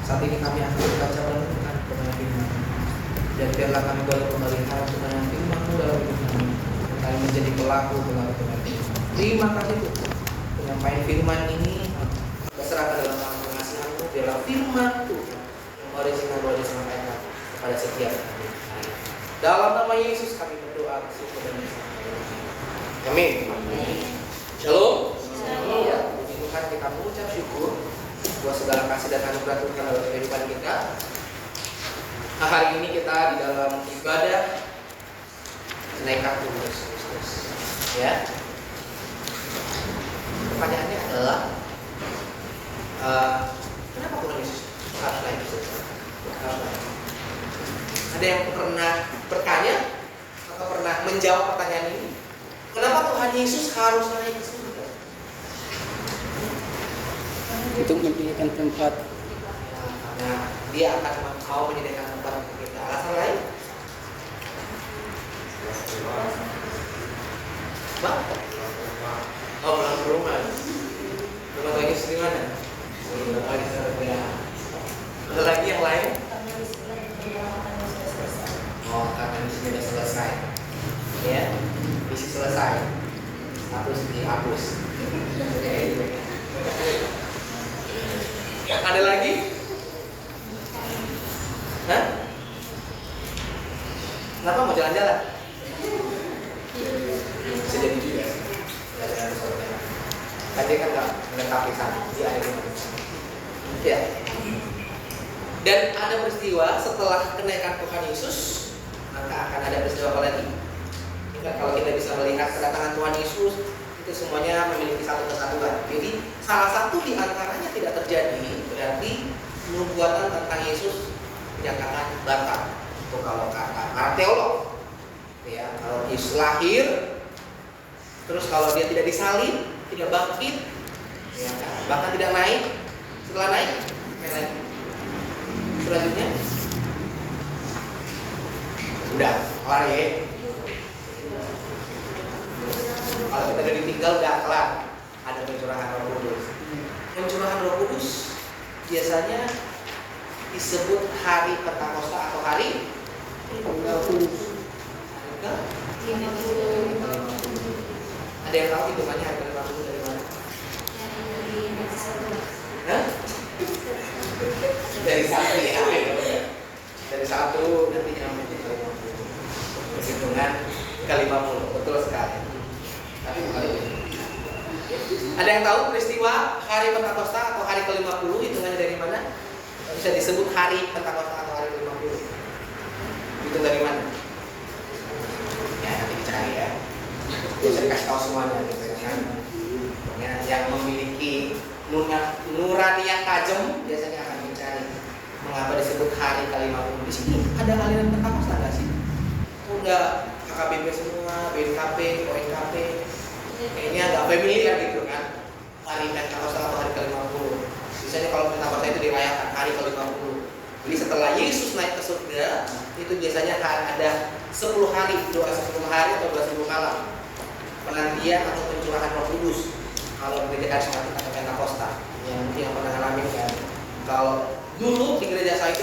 Saat ini kami akan membaca merenungkan kebenaran firman. Dan biarlah kami boleh memelihara kebenaran firman-Mu dalam hidup kami. Kami menjadi pelaku kebenaran firman. Terima kasih Tuhan. Penyampaian firman ini berserahkan dalam tangan pengasihan-Mu. Biarlah firman Tuhan yang boleh disampaikan kepada setiap kami. Dalam nama Yesus kami berdoa. Amin. Shalom. Ya, puji Tuhan, kita mengucap syukur buat segala kasih dan anugerah Tuhan dalam kehidupan kita. Nah, hari ini kita di dalam ibadah kenaikan Tuhan Yesus Kristus. Ya. Pertanyaannya adalah kenapa Tuhan Yesus harus naik ke surga? Ada yang pernah bertanya atau pernah menjawab pertanyaan ini? Kenapa Tuhan Yesus harus naik ke surga? Untuk menyediakan tempat. Nah, dia akan mau menyediakan tempat untuk kita. Alasan lain? Bang? Oh, pulang ke rumah. Rumah Tuhan Yesus di mana? Oh, di surga. Ada lagi yang lain? Oh, karena misi sudah selesai. Ya, misi selesai. Status dihapus. Ada lagi? Hah? Kenapa mau jalan-jalan? Bisa jadi juga. Jalan-jalan ke surga. Tadi kan nggak menetap di sana. Dia ada di mana? Ya. Dan ada peristiwa setelah kenaikan Tuhan Yesus, maka akan ada peristiwa apa lagi? Kalau kita bisa melihat kedatangan Tuhan Yesus, itu semuanya memiliki satu kesatuan. Jadi salah satu di antaranya tidak terjadi, berarti nubuatan tentang Yesus dinyatakan batal. Itu kalau kata para teolog, ya, kalau Yesus lahir, terus kalau dia tidak disalib, tidak bangkit, ya, bahkan tidak naik, setelah naik, naik. Selanjutnya, udah kelar ya. Kalau kita udah ditinggal udah kelar. Ada pencurahan Roh Kudus. Pencurahan Roh Kudus biasanya disebut hari Pentakosta atau hari 50. Ada yang tahu hitungannya hari 50 dari mana? Hah? Dari satu ya. Dari satu nanti nyampe ke 50. Hitungan ke 50. Betul sekali. Tapi bukan itu. Ada yang tahu peristiwa hari Pentakosta atau hari ke-50 hitungannya dari mana? Bisa disebut hari Pentakosta atau hari ke-50. Itu dari mana? Ya, nanti dicari ya. Bisa dikasih tahu semuanya gitu kan. Ya, yang memiliki nurani yang tajam biasanya akan mencari mengapa disebut hari ke-50. Di sini ada aliran Pentakosta nggak sih? Oh, enggak. KKBP semua, BNKP, ONKP, kayaknya agak familiar gitu kan. Hari Pentakosta atau hari ke-50. Biasanya kalau Pentakosta itu dirayakan hari ke-50. Jadi setelah Yesus naik ke surga, itu biasanya ada 10 hari, doa 10 hari atau doa 10 malam penantian atau pencurahan Roh Kudus. Kalau gereja karismatik atau Pentakosta, yang pernah ngalamin kan. Kalau dulu di gereja saya itu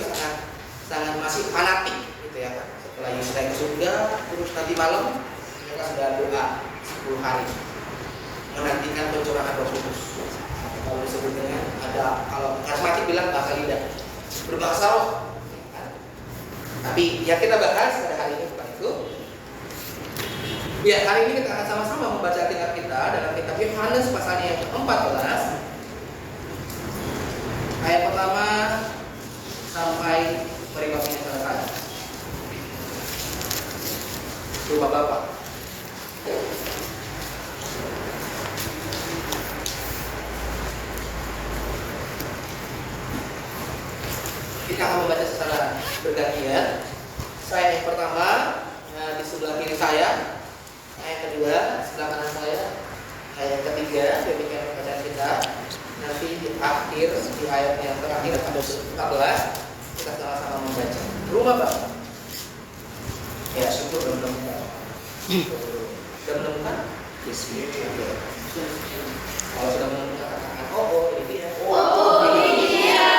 sangat masih fanatik gitu ya kan. Setelah Yesus naik ke surga, terus nanti malam mereka sudah doa 10 hari menantikan pencurahan Roh Kudus. Kalau disebut dengan ada, kalau karismatik bilang bahasa lidah, berbahasa roh. Tapi yang kita bahas pada hari ini bukan itu. Ya, hari ini kita akan sama-sama membaca Alkitab kita dalam kitab Yohanes pasal yang ke-14 ayat pertama sampai peribahnya selesai. Rumah Bapak. Kita akan membaca secara bergantian. Saya yang pertama di sebelah kiri saya, yang kedua sebelah kanan saya, yang ketiga demikian bacaan kita. Nanti di akhir di ayat yang terakhir pada 14 kita sama-sama membaca. Rumah Bapak. Ya, syukur belum menemukan. Sudah menemukan? Kalau sudah menemukan katakan, oh ini dia. Oh ini dia.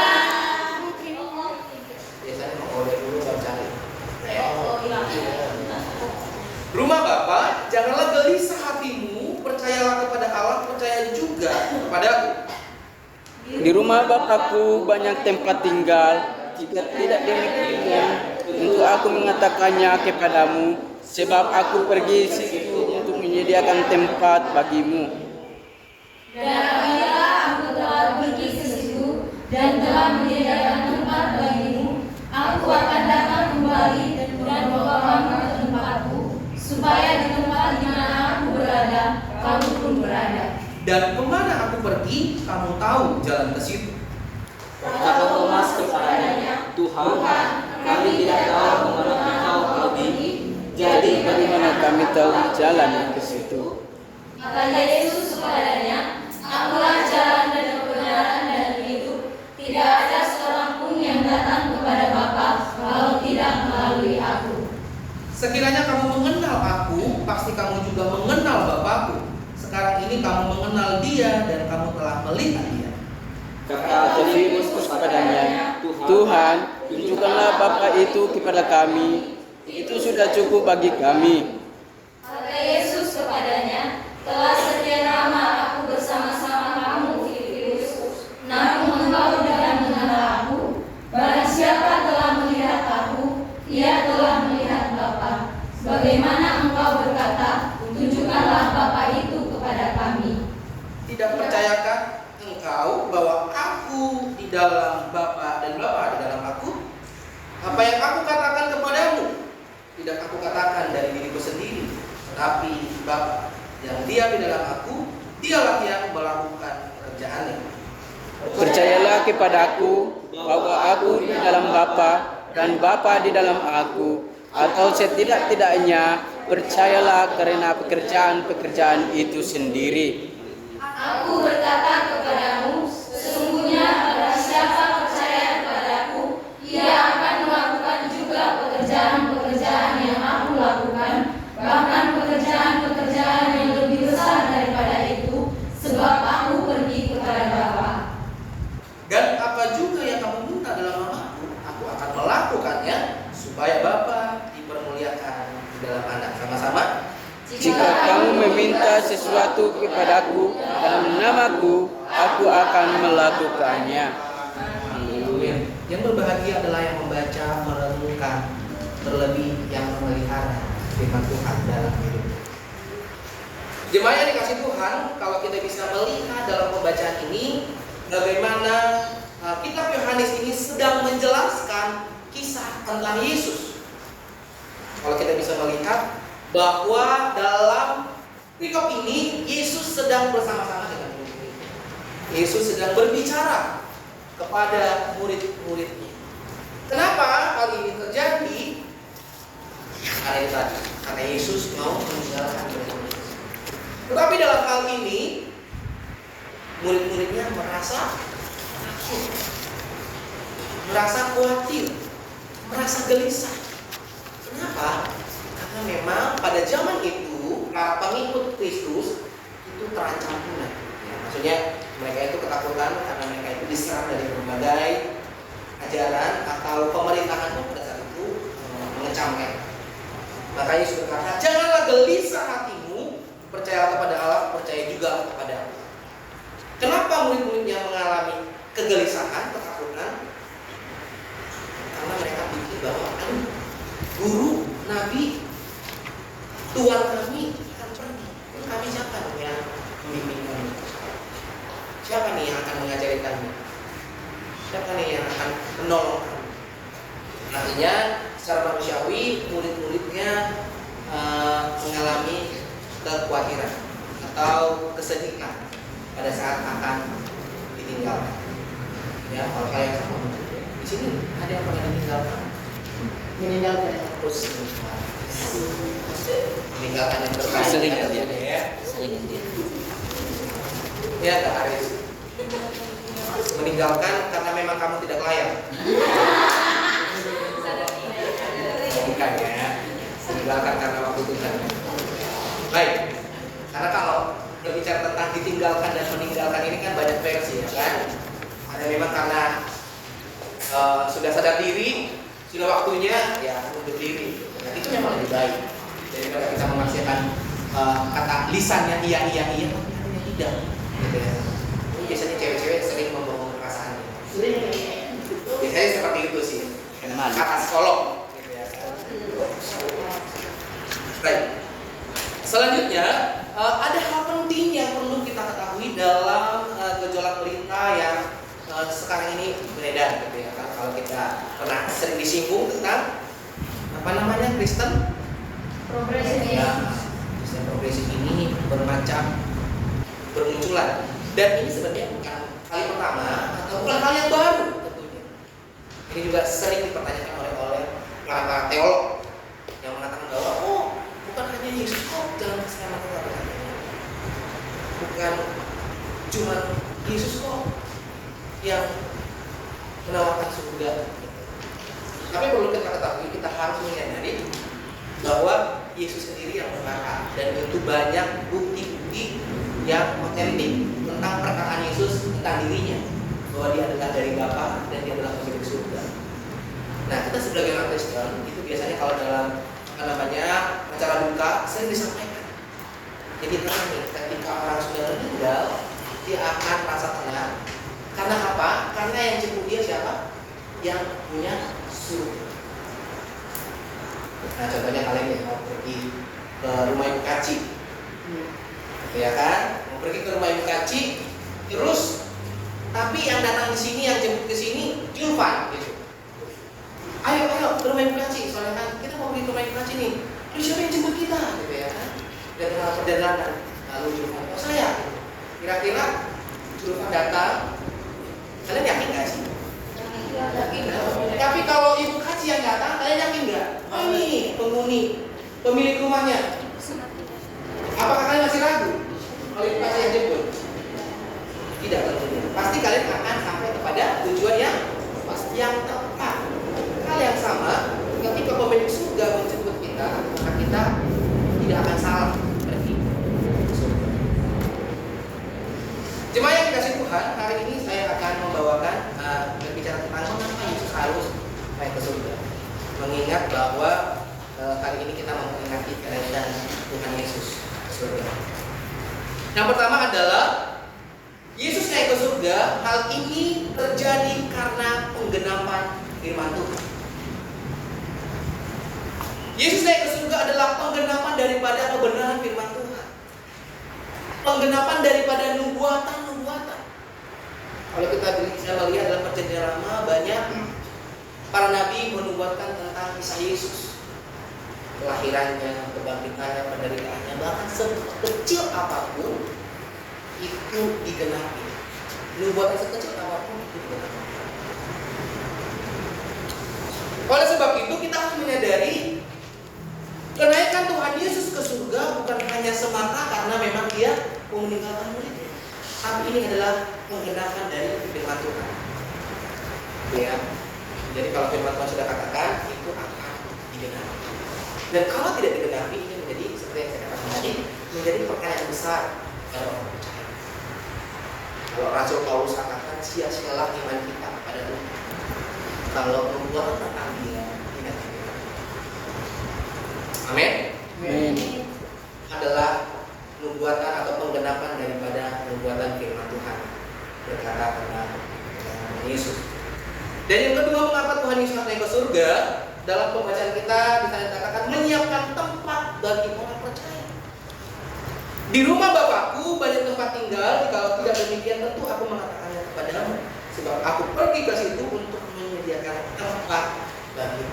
rumah Bapakku banyak tempat tinggal. Jika tidak demikian, untuk aku mengatakannya kepadamu, sebab aku pergi situ untuk menyediakan tempat bagimu. Dan apabila aku telah pergi ke situ dan telah menyediakan tempat bagimu, aku akan datang kembali dan membawa kamu ke tempatku, supaya di tempat di mana aku berada, kamu pun berada. Dan kemana aku pergi, kamu tahu jalan ke situ. Kata Thomas kepadanya, Tuhan, kami tidak tahu kemana Engkau pergi, jadi Bagaimana kami tahu jalan ke situ? Kata Yesus kepadanya, Akulah jalan dan kebenaran dan hidup. Tidak ada seorang pun yang datang kepada Bapa kalau tidak melalui aku. Sekiranya kamu mengenal aku, pasti kamu juga mengenal Bapakku. Sekarang ini kamu mengenal dia dan kamu telah melihat dia. kata Filipus kepadanya, Tuhan, tunjukkanlah Bapa itu kepada kami. Itu sudah cukup bagi kami. Kata Yesus kepadanya, telah sekian lama aku bersama-sama kamu, Filipus, namun engkau tidak mengenal aku. Barang siapa telah melihat aku, ia telah melihat Bapa. Bagaimana engkau berkata, tunjukkanlah Bapa itu kepada kami. Tidak percayakah engkau bahwa aku di dalam Bapa dan Bapa di dalam aku? Apa yang aku katakan kepadamu, tidak aku katakan dari diriku sendiri, tetapi Bapa yang diam di dalam aku, dialah yang melakukan pekerjaannya. Percayalah kepadaku bahwa aku di dalam Bapa dan Bapa di dalam aku, atau setidak-tidaknya percayalah karena pekerjaan-pekerjaan itu sendiri. Aku berkata kepadamu, sesungguhnya barang siapa percaya kepadaku, ia akan melakukan juga pekerjaan-pekerjaan yang aku lakukan, bahkan pekerjaan-pekerjaan yang lebih besar daripada itu, sebab aku pergi kepada Bapa. Dan apa juga yang kamu minta dalam namaku, aku akan melakukannya, supaya Bapa dipermuliakan di dalam Anak. Sama-sama. Jika kamu meminta sesuatu kepadaku dalam namaku, aku akan melakukannya. Haleluya. Yang berbahagia adalah yang membaca, merenungkan, terlebih yang memelihara firman Tuhan dalam hidupnya. Jemaat yang dikasih Tuhan, kalau kita bisa melihat dalam pembacaan ini, bagaimana kitab Yohanes ini sedang menjelaskan kisah tentang Yesus. Kalau kita bisa melihat bahwa dalam perikop ini Yesus sedang bersama-sama dengan murid-murid. Yesus sedang berbicara kepada murid-muridnya. Kenapa hal ini terjadi? Karena itu tadi, karena Yesus mau meninggalkan murid-murid. Tetapi dalam hal ini murid-muridnya merasa takut, merasa khawatir, merasa gelisah. Kenapa? Karena memang pada zaman itu para pengikut Kristus itu terancam punah. Ya, maksudnya mereka itu ketakutan karena mereka itu diserang dari berbagai ajaran atau pemerintahan pun pada saat itu mengecam mereka. Makanya Yesus berkata, janganlah gelisah hatimu, percayalah kepada Allah, percaya juga kepada aku. Kenapa murid-muridnya mengalami kegelisahan, ketakutan? Karena mereka pikir bahwa guru, nabi, Tuhan kami akan pergi. Kami siapa nih yang membimbing kami? Siapa nih yang akan mengajari kami? Siapa nih yang akan menolong kami? Artinya secara manusiawi murid-muridnya mengalami kekhawatiran atau kesedihan pada saat akan ditinggalkan. Ya, kalau kalian sama di sini ada yang pernah ditinggalkan? Meninggalkan terus meninggalkan yang terbaik. Sering ya. Ya, Kak Aris. Meninggalkan karena memang kamu tidak layak. Bukan ya. Meninggalkan karena waktu Tuhan. Baik. Karena kalau berbicara tentang ditinggalkan dan meninggalkan ini kan banyak versi ya kan. Ada memang karena sudah sadar diri, sudah waktunya ya untuk diri. Nah, itu memang lebih baik daripada kita memaksakan kata lisannya iya tapi hatinya tidak. Gitu ya. Ini biasanya cewek-cewek sering membohong perasaan kata psikolog. Gitu ya. Baik. Selanjutnya ada hal penting yang perlu kita ketahui dalam gejolak berita yang sekarang ini beredar, gitu ya kan. Kalau kita pernah sering disinggung tentang apa namanya Kristen Progresif. ya, Kristen progresif ini bermunculan, dan ini sebenarnya bukan kali pertama atau bukan hal yang baru tentunya. Ini juga sering dipertanyakan oleh para teolog yang mengatakan bahwa bukan hanya Yesus kok dalam keselamatan, bukan cuma Yesus kok yang menawarkan surga. Tapi perlu kita ketahui, kita harus menyadari bahwa Yesus sendiri yang berkata, dan itu banyak bukti-bukti yang otentik tentang perkataan Yesus tentang dirinya, bahwa dia adalah dari Bapa dan dia adalah pemilik surga. Nah, kita sebagai orang Kristen itu biasanya kalau dalam acara duka sering disampaikan. Jadi tenang nih, ketika orang sudah meninggal, dia akan merasa tenang. Karena apa? Karena yang jemput dia siapa? Yang punya surga. Nah, contohnya kalian ya mau pergi ke rumah Ibu Kaci, ya kan? Mau pergi ke rumah Ibu Kaci, terus tapi yang datang di sini, yang jemput ke sini, Julvan, gitu. Ayo ke rumah Ibu Kaci, soalnya kan kita mau pergi ke rumah Ibu Kaci nih. Terus siapa yang jemput kita, gitu ya kan? Dan perjalanan, lalu Julvan, saya. Kira-kira Julvan datang, kalian yakin nggak sih? Yakin. Tapi kalau Ibu Kaci yang datang, kalian yakin nggak? Oh ini penghuni, pemilik rumahnya. Apakah kalian masih ragu kalau Ibu Kaci yang jemput? Tidak tentunya. Pasti kalian akan sampai kepada tujuan yang tepat. Hal yang sama, ketika pemilik surga menjemput kita, maka kita tidak akan salah pergi ke surga. Jemaat yang dikasih Tuhan, hari ini saya akan membawakan berbicara tentang mengapa Yesus harus naik ke surga. Mengingat bahwa kali ini kita memperingati kenaikan Tuhan Yesus ke surga. Yang pertama adalah Yesus naik ke surga. Hal ini terjadi karena penggenapan firman Tuhan. Yesus naik ke surga adalah penggenapan daripada kebenaran firman Tuhan. Penggenapan daripada nubuatan-nubuatan. Kalau kita bisa melihat dalam perjanjian lama, banyak para nabi menubuatkan tentang kisah Yesus, kelahirannya, kebangkitannya, penderitaannya, bahkan sekecil apapun itu digenapi. Nubuatan sekecil apapun itu digenapi. Oleh sebab itu kita harus menyadari kenaikan Tuhan Yesus ke surga bukan hanya semata karena memang dia mau meninggalkan muridnya, tapi ini adalah penggenapan dari firman Tuhan. Ya. Jadi kalau firman Tuhan sudah katakan, itu akan digenapi. Dan kalau tidak digenapi, ini menjadi seperti yang saya katakan tadi, menjadi perkara besar bagi orang percaya. Kalau Rasul Paulus katakan, sia-sialah iman kita kepada Tuhan kalau nubuatan tentang dia tidak digenapi. Amin. Amin. Adalah nubuatan atau penggenapan daripada nubuatan firman Tuhan berkata tentang Yesus. Dan yang kedua, mengapa Tuhan Yesus naik ke surga? Dalam pembacaan kita dikatakan menyiapkan tempat bagi orang percaya. Di rumah Bapakku banyak tempat tinggal. Kalau tidak demikian, tentu aku mengatakannya kepadamu. Sebab aku pergi ke situ untuk menyediakan tempat bagi.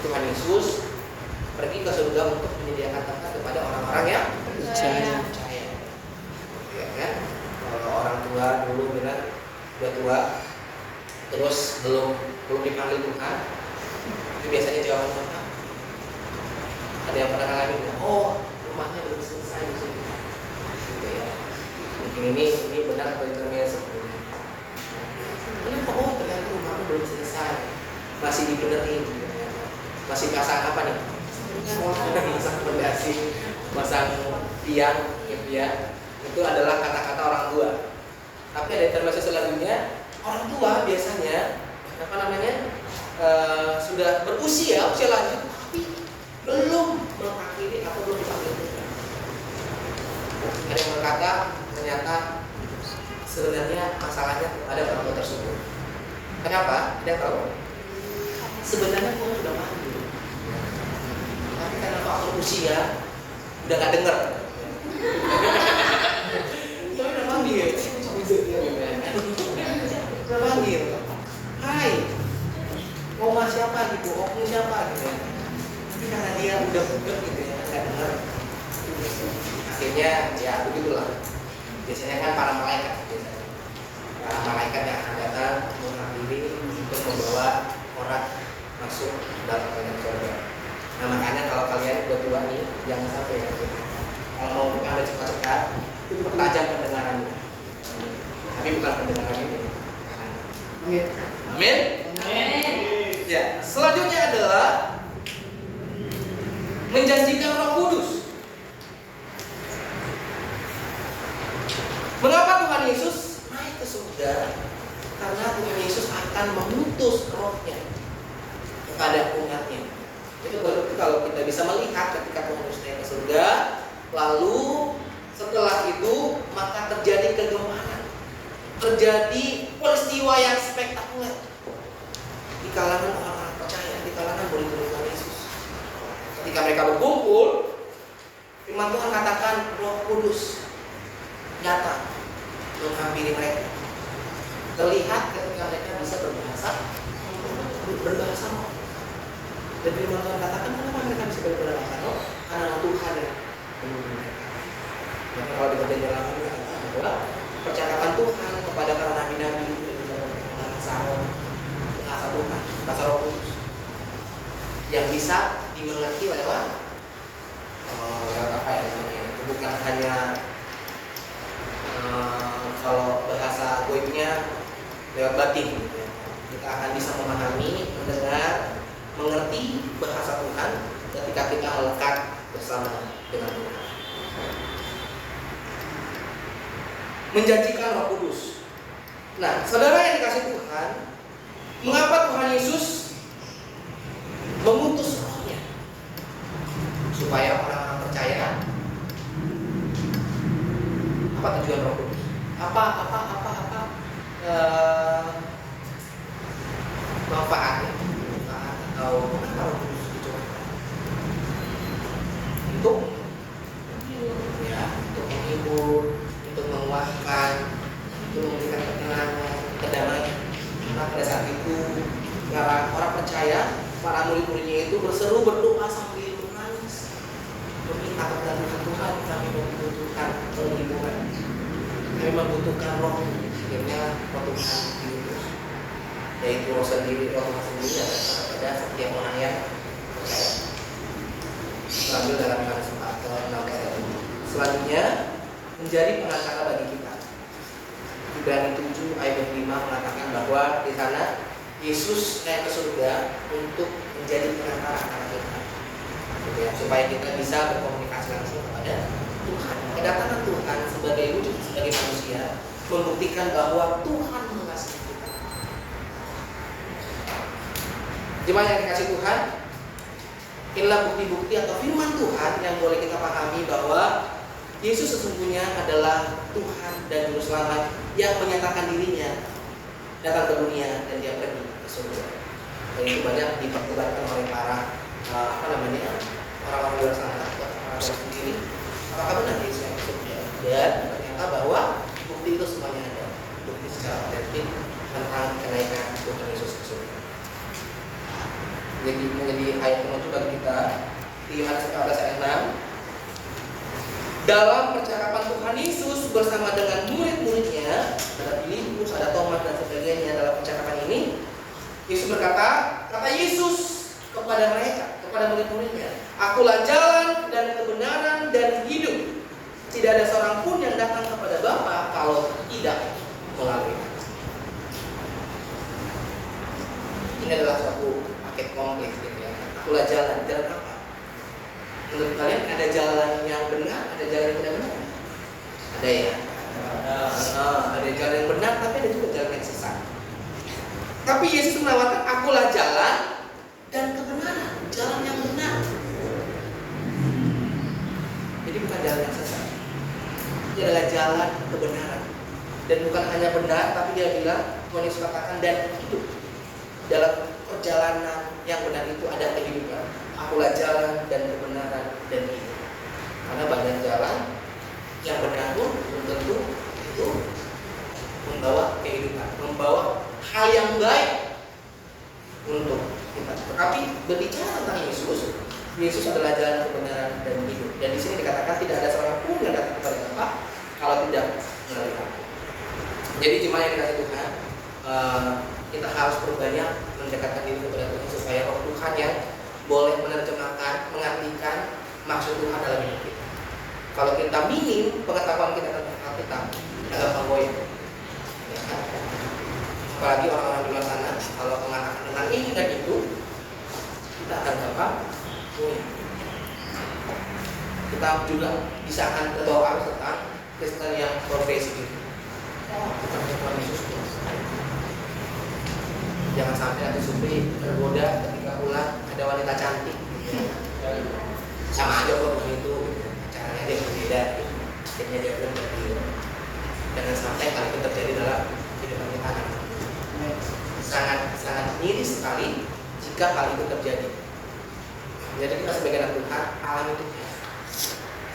Tuhan Yesus pergi ke surga untuk menyediakan tempat kepada orang-orang yang percaya. Ya kan? Kalau orang tua dulu bilang udah tua, terus belum dipanggil Tuhan, itu biasanya jawaban apa? Ada yang pernah ngalamin? Rumahnya belum selesai di sini. Gitu ya. Mungkin ini benar atau intermezzo sebetulnya. Kenapa? Ternyata rumahnya belum selesai, masih dibenerin. Masih pasang apa nih? Masang fondasi, masang tiang, gitu ya. Itu adalah kata-kata orang tua. Tapi ada intermezzo selanjutnya. Orang tua biasanya sudah berusia lanjut, tapi belum mengakhiri atau belum dipanggil Tuhan. Ada yang berkata ternyata sebenarnya masalahnya ada orang tua tersebut. Kenapa? Tidak tahu. sebenarnya Tuhan sudah panggil. Tapi karena faktor usia udah gak denger. Tapi udah panggil. Udah panggil. Hai, oma siapa gitu, oknum siapa gitu ya. Tapi karena dia udah budak gitu ya, gak denger. Akhirnya ya begitulah. Biasanya kan para malaikat biasanya. Para malaikat yang akan datang mengambil untuk membawa orang masuk dalam kerajaan surga. Nah makanya kalau kalian udah tua nih, jangan sampai ya. Kalau mau Anda cepat-cepat, itu pertajam pendengarannya. Tapi bukan pendengaran ini. Amin. Amin. Ya, selanjutnya adalah menjanjikan Roh Kudus. Mengapa Tuhan Yesus naik ke surga? Karena Tuhan Yesus akan mengutus Roh-Nya kepada umatnya. Itu kalau kita bisa melihat ketika Tuhan Yesus naik ke surga, lalu setelah itu maka terjadi kegemaran, terjadi peristiwa yang spektakuler di kalangan orang-orang percaya, di kalangan murid-murid Tuhan Yesus. Ketika mereka berkumpul, firman Tuhan katakan Roh Kudus datang menghampiri mereka. Terlihat ketika mereka bisa berbahasa roh. Dan firman Tuhan katakan kenapa mereka bisa berbahasa roh? Karena Tuhan yang menolong mereka. Jadi kalau di perjanjian lama dikatakan bahwa percakapan Tuhan kepada para nabi-nabi itu adalah bahasa roh, bahasa Tuhan, bahasa Roh Kudus yang bisa dimengerti lewat apa ya namanya? Bukan hanya kalau bahasa goibnya lewat batin gitu ya. Kita akan bisa memahami, mendengar, mengerti bahasa Tuhan ketika kita melekat bersama dengan Tuhan. Menjanjikan Roh Kudus. Nah, saudara yang dikasih Tuhan, mengapa Tuhan Yesus mengutus Roh-Nya? Supaya orang-orang percaya. Apa tujuan Roh Kudus? Manfaatnya atau mengapa Roh Kudus dicurahkan? Untuk menghibur, untuk menguatkan, untuk memberikan ketenangan, kedamaian. Karena pada saat itu orang percaya, para murid-muridnya itu berseru berdoa sambil menangis, meminta kepada Tuhan, kami membutuhkan penghiburan, kami membutuhkan Roh. Akhirnya Roh Tuhan diutus, yaitu Roh sendiri, Roh Tuhan sendiri ada pada setiap orang yang percaya. Ambil dalam Yohanes 4:16. Selanjutnya menjadi perantara bagi kita. Ibrani 7 ayat 5 mengatakan bahwa di sana Yesus naik ke surga untuk menjadi perantara antara kita, ya, supaya kita bisa berkomunikasi langsung kepada Tuhan. Kedatangan Tuhan sebagai wujud sebagai manusia membuktikan bahwa Tuhan mengasihi kita. Jemaat yang dikasih Tuhan, inilah bukti-bukti atau firman Tuhan yang boleh kita pahami bahwa Yesus sesungguhnya adalah Tuhan dan Juru Selamat yang menyatakan dirinya datang ke dunia dan dia pergi ke surga. Dan itu banyak diperdebatkan oleh para orang-orang luar sana atau orang-orang sendiri. Apakah benar Yesus yang ke surga? Dan ternyata bahwa bukti itu semuanya ada, bukti secara otentik tentang kenaikan Tuhan Yesus ke surga. Jadi menjadi ayat penutup bagi kita di Yohanes 14 ayat 6. Dalam percakapan Tuhan Yesus bersama dengan murid-muridnya, ada Filipus, ada Thomas dan sebagainya. Dalam percakapan ini Yesus berkata, kata Yesus kepada mereka, kepada murid-muridnya, akulah jalan dan kebenaran dan hidup. Tidak ada seorang pun yang datang kepada Bapa kalau tidak melalui aku. Ini adalah suatu paket kompleks gitu ya. Akulah jalan, jalan apa? Menurut kalian ada jalan yang benar, ada jalan yang tidak benar? Ada ya? Ada jalan yang benar, tapi ada juga jalan yang sesat. Tapi Yesus menawarkan, akulah jalan dan kebenaran, jalan yang benar. Jadi bukan jalan yang sesat. Ini adalah jalan kebenaran. Dan bukan hanya benar, tapi dia bilang, Tuhan Yesus katakan dan hidup. dalam perjalanan yang benar itu ada kehidupan. Akulah jalan dan kebenaran dan hidup. Karena banyak jalan yang benar pun belum tentu itu membawa kehidupan, membawa hal yang baik untuk kita. Tetapi berbicara tentang Yesus, Yesus adalah jalan kebenaran dan hidup. Dan di sini dikatakan tidak ada seorang pun yang datang kepada Bapa kalau tidak melalui Aku. Jadi jemaat yang dikasih Tuhan, kita harus berbanyak mendekatkan diri kepada Tuhan supaya Roh Tuhan yang boleh menerjemahkan, mengartikan maksud Tuhan dalam hidup kita. Kalau kita minim pengetahuan kita tentang Alkitab, kita gampang goyah. Ya kan? Apalagi orang-orang di luar sana, kalau mengatakan tentang ini dan itu, kita akan gampang goyah. Kita juga bisa akan terbawa arus tentang Kristen yang progresif. Bukan Tuhan Yesus. Jangan sampai nanti supri tergoda ketika pulang ada wanita cantik. Sama aja kok itu. Caranya dia berbeda, akhirnya dia belum berdiri. Jangan sampai hal itu terjadi dalam kehidupan kita. Sangat miris sekali jika hal itu terjadi. Jadi kita sebagai anak Tuhan alami itu,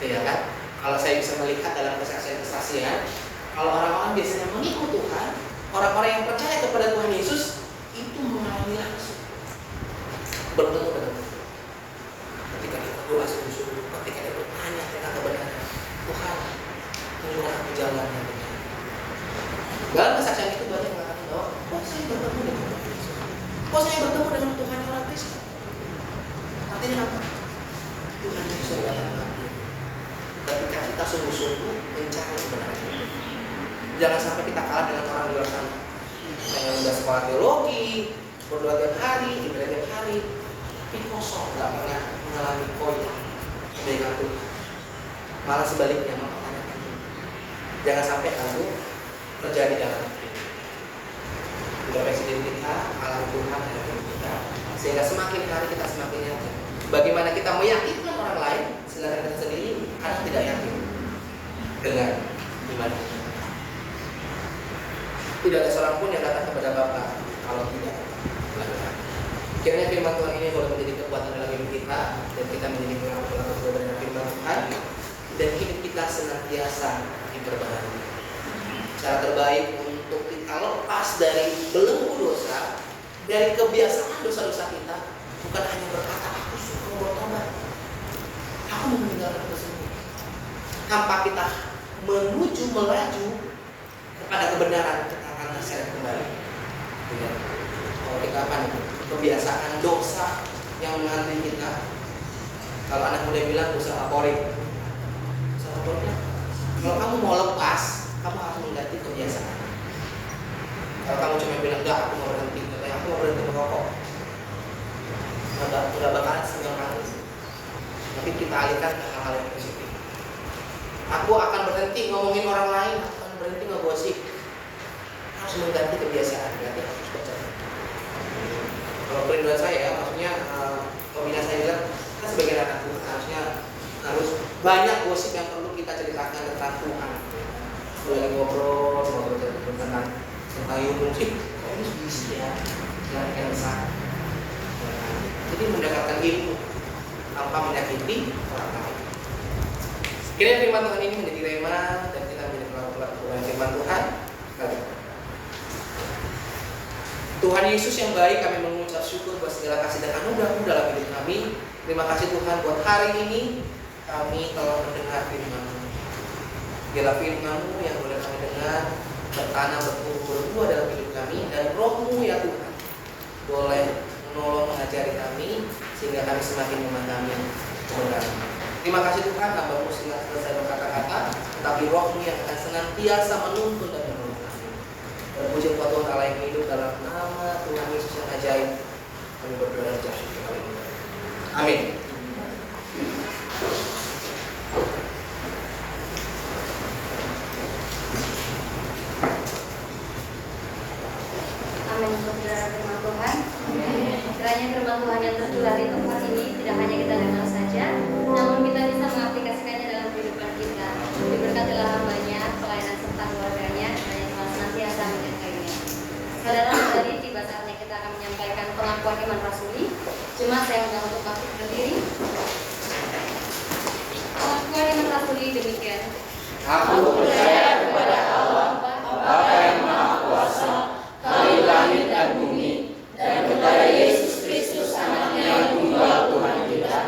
ya kan? Kalau saya bisa melihat dalam kesaksian, kalau orang-orang biasanya mengikut Tuhan, orang-orang yang percaya kepada Tuhan Yesus itu mengalami langsung bertemu dengan Tuhan. Ketika dia berdoa sungguh-sungguh, ketika dia bertanya tentang kebenaran, Tuhan tunjukkan aku jalan yang benar. Dalam kesaksian itu banyak yang mengatakan bahwa saya bertemu dengan Tuhan Yesus. Saya bertemu dengan Tuhan orang Kristen. Artinya apa? Tuhan Yesus adalah aku. Ketika kita sungguh-sungguh mencari kebenaran, jangan sampai kita kalah dengan orang di luar sana yang udah sekolah teologi, berdoa tiap hari, ibadah tiap hari, tapi kosong, nggak pernah mengalami koin dengan Tuhan. Malah sebaliknya mempertanyakan Tuhan. Jangan sampai kamu terjadi dalam hidup. Udah presiden kita, alam Tuhan dalam hidup kita, sehingga semakin hari kita semakin yakin. Bagaimana kita meyakinkan orang lain, sedangkan kita sendiri kadang tidak yakin dengan iman. Tidak ada seorang pun yang datang kepada Bapa kalau tidak melakukan. Kiranya firman Tuhan ini boleh menjadi kekuatan dalam hidup kita dan kita menjadi pelaku-pelaku dengan firman Tuhan dan hidup kita senantiasa diperbaharui. Cara terbaik untuk kita lepas dari belenggu dosa, dari kebiasaan dosa-dosa kita, bukan hanya berkata aku suka bertobat, aku mau meninggalkan tersebut, tanpa kita menuju melaju kepada kebenaran. Saya kembali. Ya. Kalau kita apa nih? Kebiasaan dosa yang menghantui kita. Kalau anak muda bilang dosa favorit. Dosa favoritnya. Kalau kamu mau lepas, kamu harus mengganti kebiasaan. Kalau kamu cuma bilang enggak, aku mau berhenti merokok. Udah bakalan segampang itu. Tapi kita alihkan ke hal-hal yang positif. Aku akan berhenti ngomongin orang lain, aku akan berhenti ngegosip. Harus mengganti kebiasaan, berarti harus baca. Kalau perinduan saya, maksudnya pembina saya bilang, kita sebagai anak Tuhan harusnya harus banyak gosip yang perlu kita ceritakan tentang Tuhan. Boleh ngobrol tentang ilmu sih, kok ini bisa ya, yang besar. Jadi mendapatkan ilmu tanpa menyakiti orang lain. Kiranya firman Tuhan ini menjadi rema dan kita menjadi pelaku-pelaku firman Tuhan. Tuhan Yesus yang baik, kami mengucap syukur buat segala kasih dan anugerah-Mu dalam hidup kami. Terima kasih Tuhan buat hari ini kami telah mendengar firman-Mu. Biarlah firman-Mu yang boleh kami dengar bertanam bertumbuh dalam hidup kami, dan Roh-Mu ya Tuhan boleh menolong mengajari kami sehingga kami semakin memahami kebenaran. Terima kasih Tuhan, hamba-Mu sudah selesai berkata-kata, tetapi Roh-Mu yang akan senantiasa menuntun dan menolong. Terpuji Tuhan Allah yang hidup dalam nama Tuhan Yesus yang ajaib. Kami berdoa dan ucap syukur kali ini. Amin. Amin. Saudara firman Tuhan. Kiranya firman Tuhan yang tertular di tempat ini tidak hanya kita dengar saja, namun kita bisa mengaplikasikannya dalam kehidupan kita. Diberkatilah hambanya, pelayanan serta keluarganya, dan yang senantiasa menyertainya. Saudara, tadi tiba saatnya kita akan menyampaikan pengakuan iman rasuli. Jemaat saya undang untuk bangkit berdiri. Pengakuan iman rasuli demikian. Aku percaya kepada Allah, Bapa yang Maha Kuasa, Kali langit dan bumi, dan kepada Yesus Kristus, Anaknya yang tunggal Tuhan kita,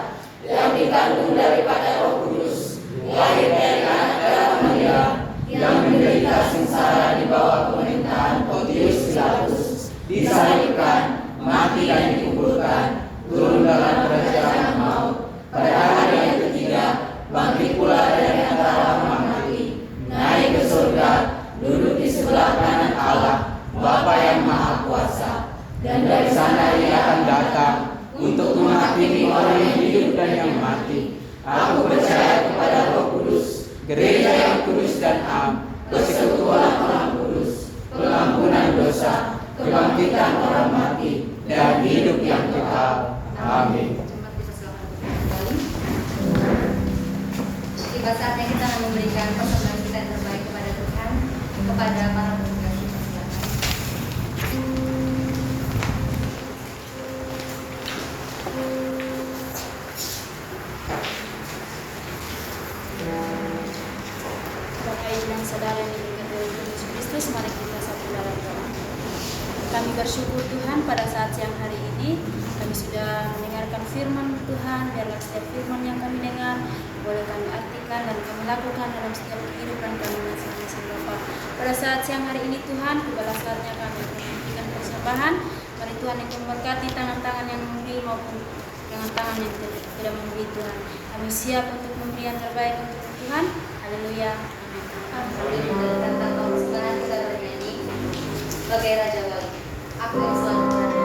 yang dikandung daripada Roh Kudus, lahir dari anak darah Maria, yang menderita sengsara di bawah pemerintahan Pontius Pilatus, disalibkan, mati dan dikuburkan, turun dalam kerajaan maut, pada hari yang ketiga bangkit pula dari antara orang mati, naik ke surga, duduk di sebelah kanan Allah, Bapa yang Maha Kuasa, dan dari sana Ia akan datang untuk menghakimi orang yang hidup dan yang mati. Aku percaya kepada Roh Kudus, gereja yang kudus dan am, persekutuan orang kudus, pengampunan dosa, kebangkitan orang mati, dan hidup yang kekal. Amin. Jemaat dipersilakan kembali. Tiba saatnya kita akan memberikan persembahan kita yang terbaik kepada Tuhan, kepada para petugas. Bapak Ibu dan Saudara yang diberkati oleh Tuhan Yesus Kristus, mari kita satu dalam doa. Kami bersyukur Tuhan pada saat siang hari ini kami sudah mendengarkan firman Tuhan. Biarlah setiap firman yang kami dengar boleh kami artikan dan kami lakukan dalam setiap kehidupan kami masing-masing Bapak. Pada saat siang hari ini Tuhan, tibalah saatnya kami memberikan persembahan. Mari Tuhan yang memberkati tangan-tangan yang memberi maupun tangan-tangan yang tidak memberi Tuhan. Kami siap untuk memberi yang terbaik untuk Tuhan. Haleluya. Amin. Tentang persembahan kita bernyanyi sebagai Raja Wali. Aku yang selalu berada di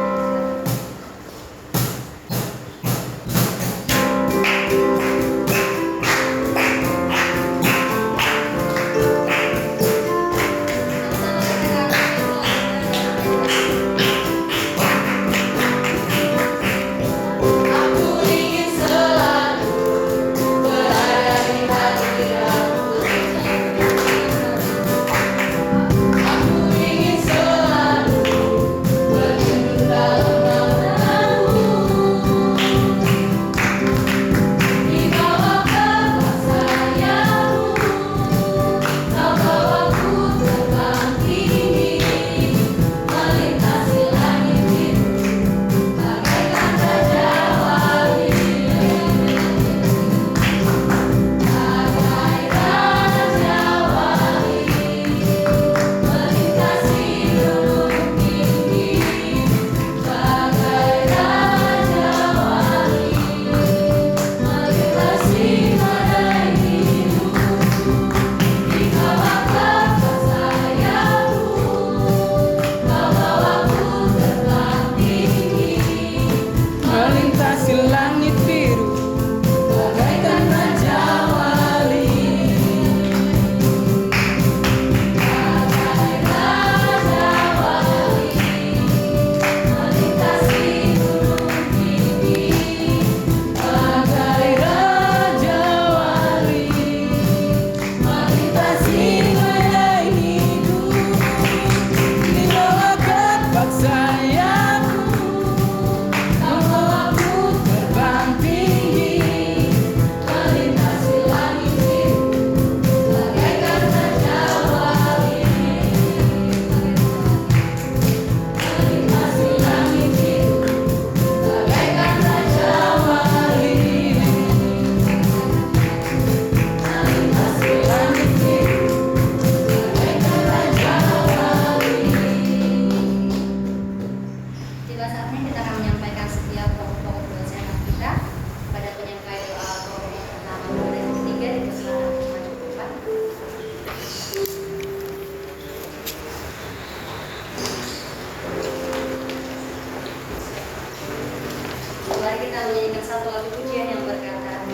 Mari kita menyanyikan satu lagu pujian yang berkata,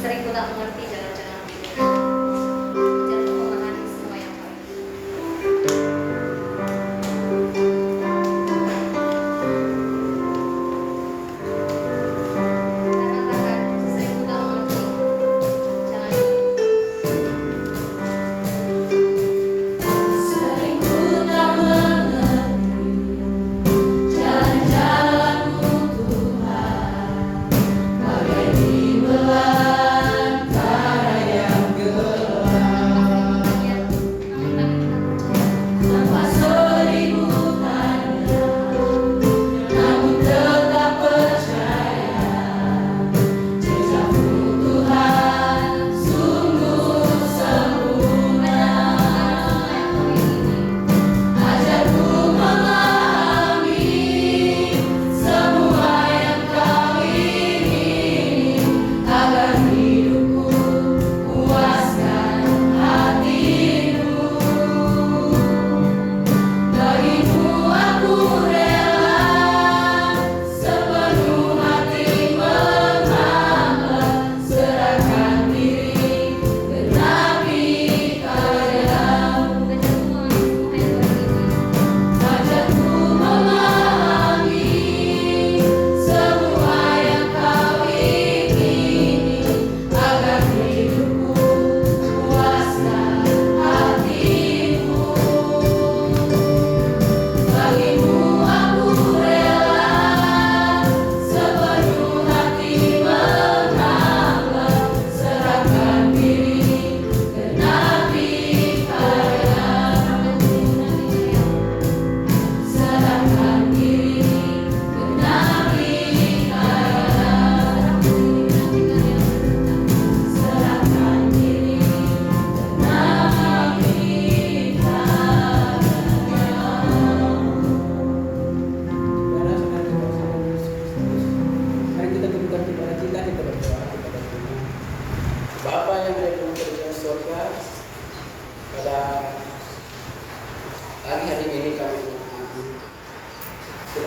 sering ku tak mengerti jalan-jalan hidup, jangan memahami semua yang baik. Sering ku tak mengerti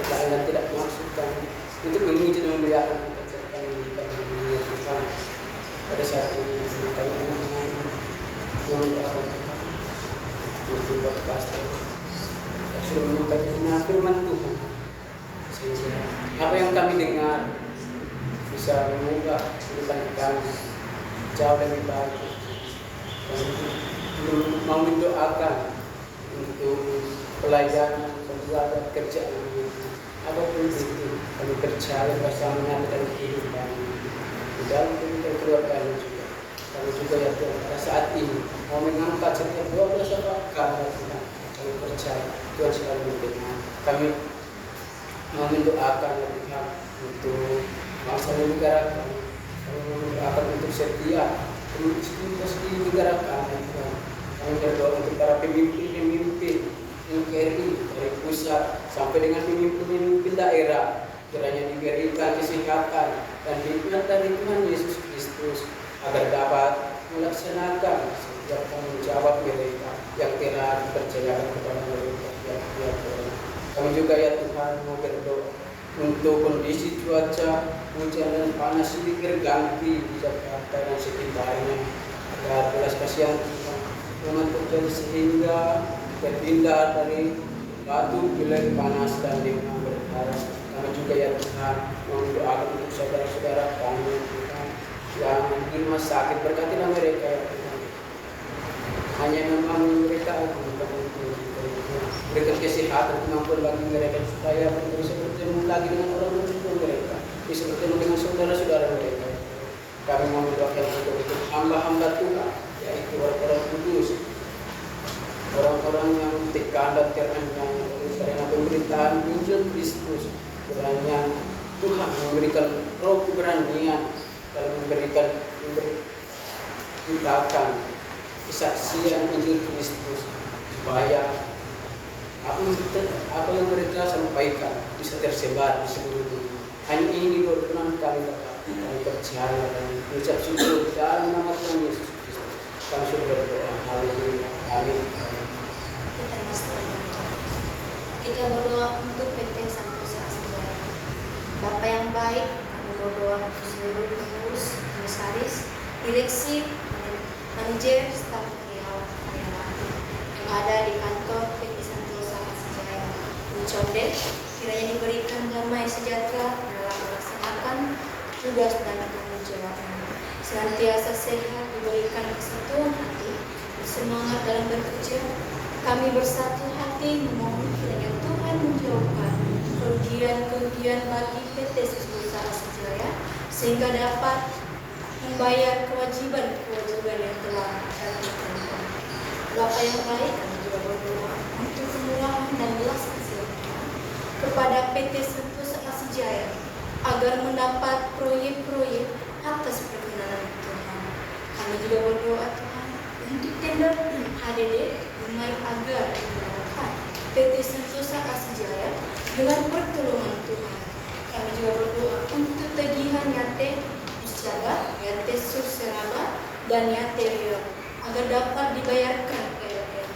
dan tidak dimaksudkan untuk menguji dan memuliakan pekerjaan dunia Tuhan. Pada saat ini kami mengucapkan untuk buat pastor sudah menyampaikan firman Tuhan, sehingga apa yang kami dengar bisa mengubah kehidupan kami jauh lebih baik. Dan mau mendoakan untuk pelayanan pembuatan kerjaan apapun itu, kami percaya bersama dan kehidupan di dalam kehidupan keluarga juga. Kami juga ya Tuhan pada saat ini mau mengangkat setiap doa bersama Tuhan. Kami percaya Tuhan selalu mendengar. Kami mau mendoakan ya Tuhan untuk bangsa dan negara kami. Kami mendoakan untuk setiap komunitas di negara kami Tuhan. Kami berdoa untuk para pemimpin NKRI dari pusat sampai dengan pemimpin daerah, kiranya diberikan kesehatan dan hikmat dari Tuhan Yesus Kristus agar dapat melaksanakan setiap tanggung jawab mereka yang telah dipercayakan kepada mereka. Ya Tuhan. Kami juga ya Tuhan mau berdoa untuk kondisi cuaca hujan dan panas ini berganti di Jakarta dan sekitarnya, agar belas kasihan Tuhan yang terjadi sehingga terhindar dari batu bilik panas dan dengan berdarah. Kami juga ya Tuhan mendoakan untuk saudara-saudara kami Tuhan yang di rumah sakit, berkatilah mereka ya Tuhan. Hanya memang mereka berikan kesehatan kemampuan bagi mereka supaya bisa bertemu lagi dengan orang tua mereka, bisa bertemu dengan saudara-saudara mereka. Kami mau mendoakan untuk hamba-hamba Tuhan, yaitu orang-orang kudus, orang-orang yang tekan dan terenyang karena pemerintahan Injil Kristus. Kiranya Tuhan memberikan roh keberanian dalam memberikan kesaksian Injil Kristus, supaya apa yang mereka sampaikan bisa tersebar di seluruh dunia. Hanya ini doa kami percaya dan mengucap syukur dalam nama Tuhan Yesus Kristus. Kami sudah berdoa. Haleluya. Amin. Kita berdoa untuk PT Santosa Asijaya. Bapa yang baik, kami berdoa untuk seluruh pengurus, komisaris, direksi, manajer, staf karyawan yang ada di kantor PT Santosa Asijaya Condet, kiranya diberikan damai sejahtera dalam melaksanakan tugas dan tanggung jawabnya. Senantiasa sehat, diberikan kesatuan hati, bersemangat dalam bekerja. Kami bersatu hati memohon kiranya Tuhan menjauhkan kerugian-kerugian bagi PT Santosa Asijaya sehingga dapat membayar kewajiban-kewajiban yang telah dilakukan. Bapa yang baik, kami juga berdoa untuk kemurahan dan belas kasihan kepada PT Santosa Asijaya agar mendapat proyek-proyek atas perkenan Tuhan. Kami juga berdoa Tuhan untuk tender HDD Dumai agar dilakukan PT Santosa Asijaya dengan pertolongan Tuhan. Kami juga berdoa untuk tagihan Yate Pusjaga, Yate Surseraba, dan Yate Rio agar dapat dibayarkan PLN.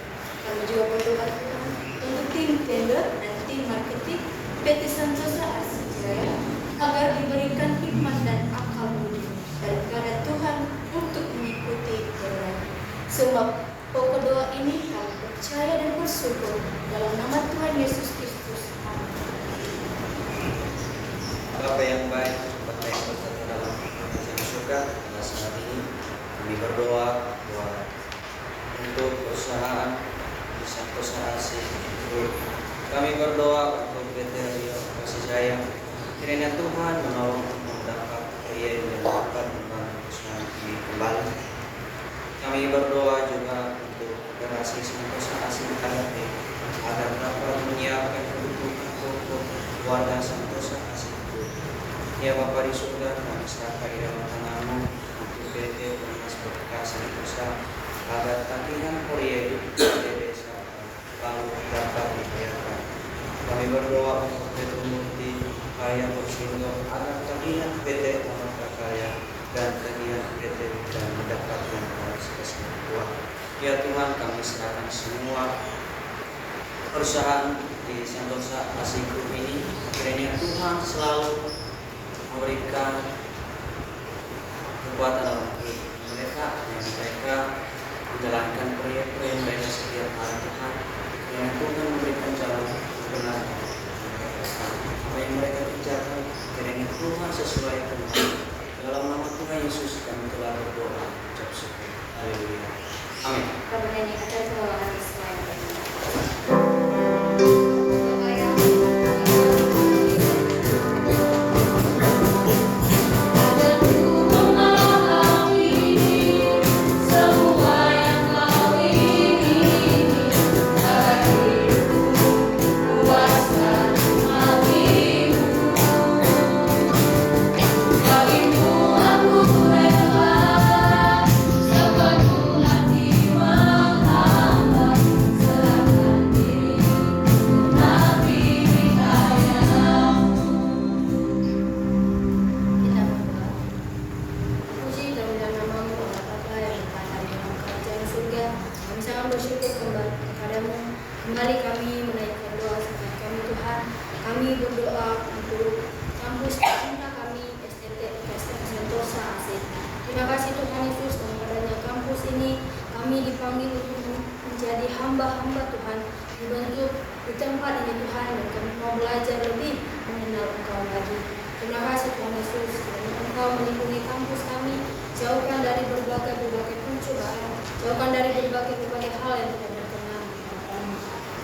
Kami juga berdoa Tuhan untuk tim tender dan tim marketing PT Santosa Asijaya agar diberikan hikmat dan akal budi daripada Tuhan untuk mengikuti jalan. Sebab pokok doa ini kami percaya dan bersyukur dalam nama Tuhan Yesus Kristus. Amin. Bapa yang baik, Bapa yang berkata dalam kerajaan surga, pada saat ini kami berdoa untuk perusahaan di Santosa Asijaya. Kami berdoa untuk PT Rio Asijaya, kiranya Tuhan menolong mendapat proyek yang dapat membangun perusahaan ini kembali. Kami berdoa juga untuk operasi Santosa Asijaya agar dapat menyiapkan kebutuhan pokok warga Santosa Asijaya. Ya Bapa di surga, kami serahkan di dalam tangan-Mu untuk PT Perumas Berkah Santosa agar tagihan proyek di desa lalu dapat dibayarkan. Kami berdoa untuk PT Murti Kaya Bersindo agar tagihan PT Taman Prakarya dan tagihan PT dan mendapatkan kesembuhan. Ya Tuhan, kami serahkan semua perusahaan di Santosa Asih Group ini, kiranya Tuhan selalu memberikan kekuatan dalam hidup mereka, yang mereka menjalankan proyek-proyek mereka setiap hari. Tuhan, kiranya Tuhan memberikan jalan kebenaran. Apa yang mereka kerjakan, kiranya Tuhan sesuaikan. Dalam nama Tuhan Yesus kami telah berdoa. Ucap syukur. Haleluya. Amin. Kemudian kita coba kembali kami menaikkan doa setiap kami Tuhan. Kami berdoa untuk kampus cinta kami STT Santosa Asih. Terima kasih Tuhan Yesus, kepadanya kampus ini kami dipanggil untuk menjadi hamba-hamba Tuhan, dibentuk di tempat ini Tuhan, dan kami mau belajar lebih mengenal Engkau lagi. Terima kasih Tuhan Yesus, karena Engkau melindungi kampus kami, jauhkan dari berbagai pencobaan, jauhkan dari berbagai hal yang tidak berkenan di hadapan-Mu.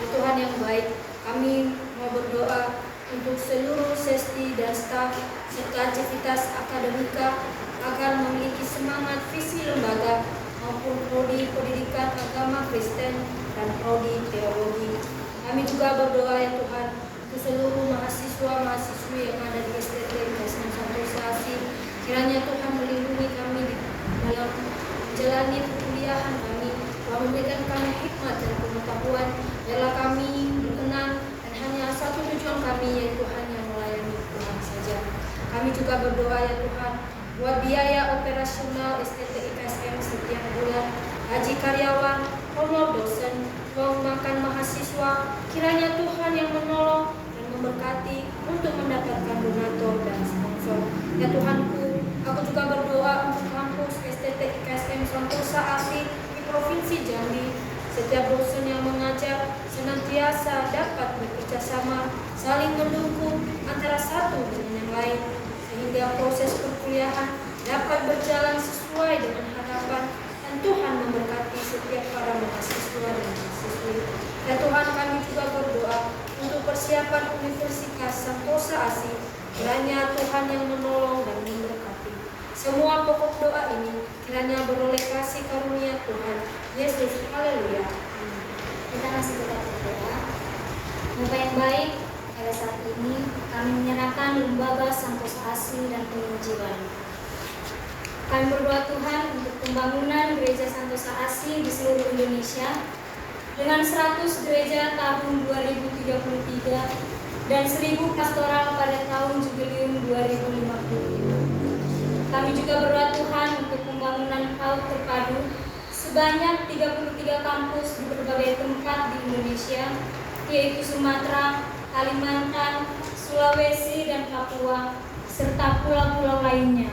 Tuhan yang baik, kami mau berdoa untuk seluruh sesti dan staf serta aktivitas akademika agar memiliki semangat visi lembaga maupun prodi pendidikan agama Kristen dan prodi teologi. Kami juga berdoa ya Tuhan untuk seluruh mahasiswa-mahasiswi yang ada di STT Santosa Asih. Kiranya Tuhan melindungi kami dalam menjalani perkuliahan kami, Tuhan memberikan kami hikmat dan pengetahuan, biarlah kami berkenan dan hanya satu tujuan kami, yaitu hanya melayani Tuhan saja. Kami juga berdoa ya Tuhan buat biaya operasional STT IKSM setiap bulan, gaji karyawan, honor dosen, uang makan mahasiswa. Kiranya Tuhan yang menolong dan memberkati untuk mendapatkan donatur dan sponsor. Ya Tuhanku, aku juga berdoa untuk kampus STT IKSM Santosa Asih di Provinsi Jambi. Setiap dosen yang mengajar senantiasa dapat bekerja sama, saling mendukung antara satu dengan yang lain, sehingga proses perkuliahan dapat berjalan sesuai dengan harapan, dan Tuhan memberkati setiap para mahasiswa dan mahasiswi. Ya Tuhan, kami juga berdoa untuk persiapan Universitas Santosa Asih. Kiranya Tuhan yang menolong dan memberkati. Semua pokok doa ini kiranya beroleh kasih karunia Tuhan Yesus. Haleluya. Kita masih tetap berdoa. Bapak yang baik, pada saat ini kami menyerahkan lembaga Santosa Asih dan penginjilan. Kami berdoa Tuhan untuk pembangunan gereja Santosa Asih di seluruh Indonesia dengan 100 gereja tahun 2033 dan 1000 pastoral pada tahun jubileum 2050. Kami juga berdoa Tuhan untuk pembangunan PAUD terpadu sebanyak 33 kampus di berbagai tempat di Indonesia, yaitu Sumatera, Kalimantan, Sulawesi, dan Papua, serta pulau-pulau lainnya.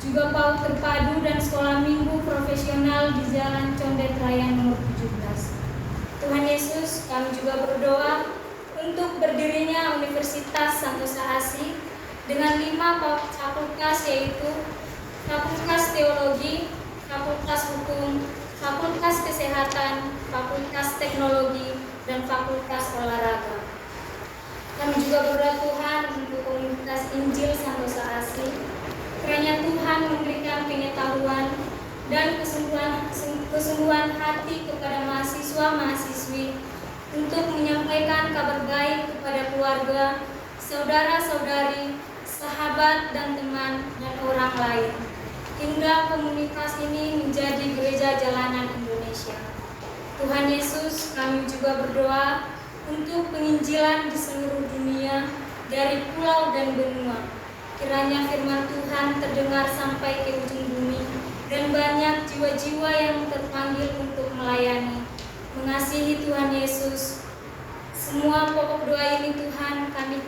Juga PAUD terpadu dan sekolah minggu profesional di Jalan Condet Raya nomor 17. Tuhan Yesus, kami juga berdoa untuk berdirinya Universitas Santosa Asih dengan 5 fakultas, yaitu Fakultas Teologi, Fakultas Hukum, Fakultas Kesehatan, Fakultas Teknologi, dan Fakultas Olahraga. Kami juga berdoa Tuhan untuk komunitas Injil Santosa Asih. Kiranya Tuhan memberikan pengetahuan dan kesungguhan hati kepada mahasiswa-mahasiswi untuk menyampaikan kabar baik kepada keluarga, saudara-saudari, sahabat dan teman, dan orang lain, hingga komunitas ini menjadi gereja jalanan Indonesia. Tuhan Yesus, kami juga berdoa untuk penginjilan di seluruh dunia, dari pulau dan benua. Kiranya firman Tuhan terdengar sampai ke ujung bumi, dan banyak jiwa-jiwa yang terpanggil untuk melayani, mengasihi Tuhan Yesus, Semua pokok doa ini Tuhan kami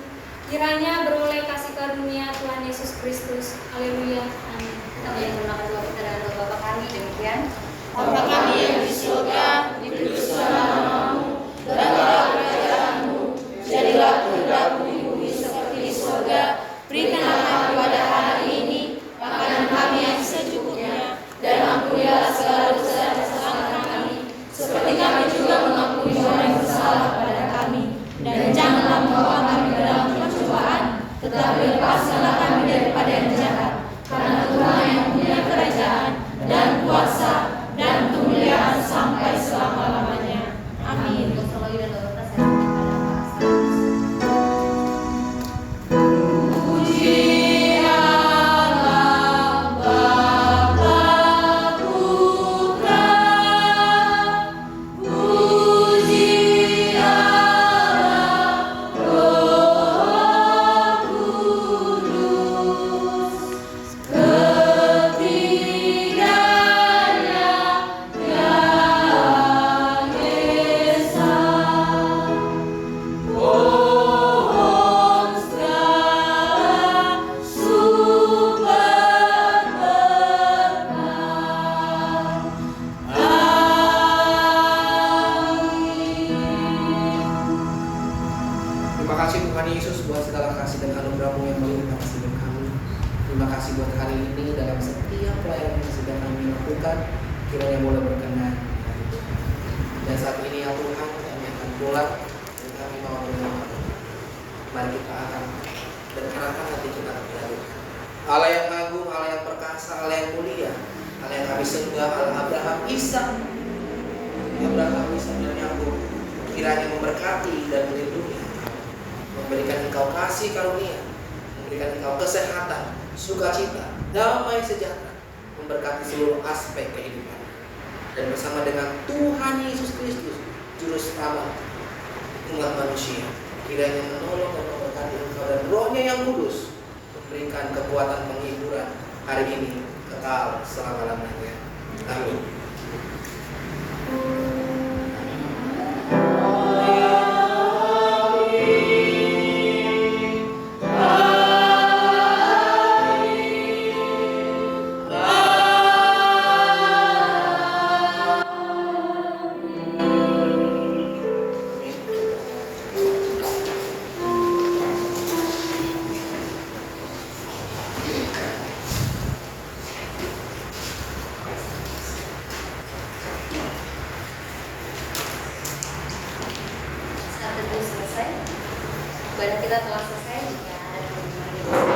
kiranya beroleh kasih karunia Tuhan Yesus Kristus. Haleluya. Amin. Kita menyempurnakan doa kita dengan doa Bapa kami demikian. Bapa kami yang di surga, dikuduskan namamu, datanglah kerajaanmu, jadilah kehendakmu di bumi seperti di surga. Berikanlah kami pada hari ini makanan kami yang secukupnya, dan ampunilah segala dosa dan kesalahan kami, seperti kami juga mengampuni orang yang bersalah kepada kami. Dan janganlah membawa kami ke dalam pencobaan, tetapi lepaskanlah kami daripada yang jahat. Karena Tuhan yang punya kerajaan dan kuasa dan kemuliaan sampai selama-lamanya. Amin. Selalu dan doa kita saya kepada Terima kasih Tuhan Yesus buat segala kasih dan anugerah-Mu yang melimpah kasih dan kami. Terima kasih buat hari ini dalam setiap pelayanan yang sudah kami lakukan, kiranya boleh berkenan. Dan saat ini ya Tuhan, kami akan pulang dan kami mau berdoa. Mari kita akan dan kerahkan hati kita kepada Allah yang agung, Allah yang perkasa, Allah yang mulia, Allah yang kami sembah, Allah Abraham, Ishak dan Yakub, kiranya memberkati dan melindungi, memberikan engkau kasih karunia, memberikan engkau kesehatan, sukacita, damai sejahtera, memberkati seluruh aspek kehidupan. Dan bersama dengan Tuhan Yesus Kristus, Juru Selamat umat manusia, kiranya menolong dan memberkati engkau dan Roh-Nya yang kudus, memberikan kekuatan penghiburan hari ini kekal selama-lamanya. Amin. Saat itu selesai. Ibadah kita telah selesai. Jika ada yang